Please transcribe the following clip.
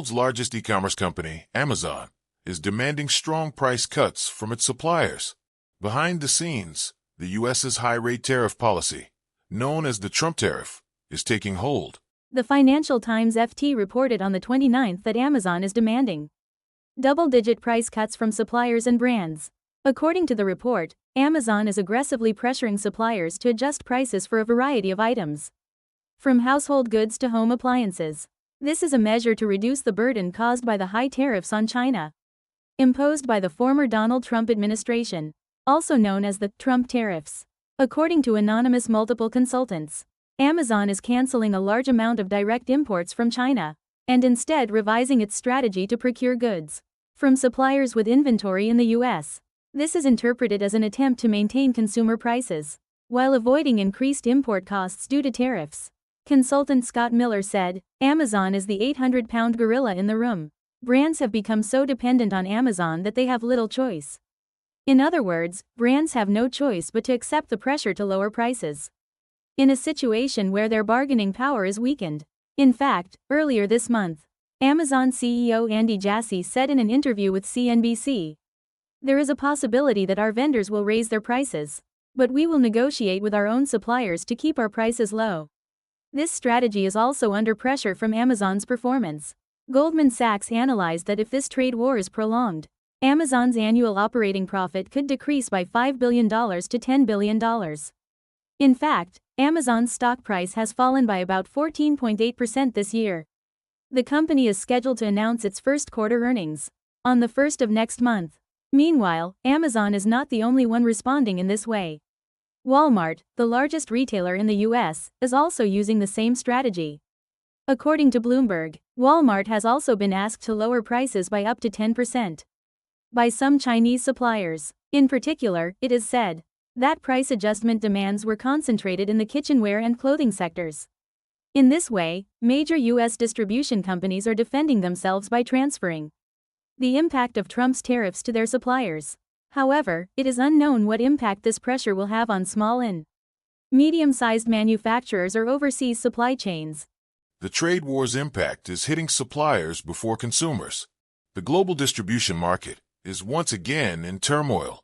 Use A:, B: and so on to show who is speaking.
A: world's largest e-commerce company, Amazon, is demanding strong price cuts from its suppliers. Behind the scenes, the U.S.'s high-rate tariff policy, known as the Trump tariff, is taking hold.
B: The Financial Times FT reported on the 29th that Amazon is demanding double-digit price cuts from suppliers and brands. According to the report, Amazon is aggressively pressuring suppliers to adjust prices for a variety of items, from household goods to home appliances. This is a measure to reduce the burden caused by the high tariffs on China, imposed by the former Donald Trump administration, also known as the Trump tariffs. According to anonymous multiple consultants, Amazon is canceling a large amount of direct imports from China, and instead revising its strategy to procure goods from suppliers with inventory in the U.S. This is interpreted as an attempt to maintain consumer prices, while avoiding increased import costs due to tariffs. Consultant Scott Miller said, "Amazon is the 800-pound gorilla in the room. Brands have become so dependent on Amazon that they have little choice. In other words, brands have no choice but to accept the pressure to lower prices in a situation where their bargaining power is weakened." In fact, earlier this month, Amazon CEO Andy Jassy said in an interview with CNBC, "There is a possibility that our vendors will raise their prices, but we will negotiate with our own suppliers to keep our prices low." This strategy is also under pressure from Amazon's performance. Goldman Sachs analyzed that if this trade war is prolonged, Amazon's annual operating profit could decrease by $5 billion to $10 billion. In fact, Amazon's stock price has fallen by about 14.8% this year. The company is scheduled to announce its first quarter earnings on the 1st of next month. Meanwhile, Amazon is not the only one responding in this way. Walmart, the largest retailer in the U.S., is also using the same strategy. According to Bloomberg, Walmart has also been asked to lower prices by up to 10% by some Chinese suppliers. In particular, it is said that price adjustment demands were concentrated in the kitchenware and clothing sectors. In this way, major U.S. distribution companies are defending themselves by transferring the impact of Trump's tariffs to their suppliers. However, it is unknown what impact this pressure will have on small and medium-sized manufacturers or overseas supply chains.
A: The trade war's impact is hitting suppliers before consumers. The global distribution market is once again in turmoil.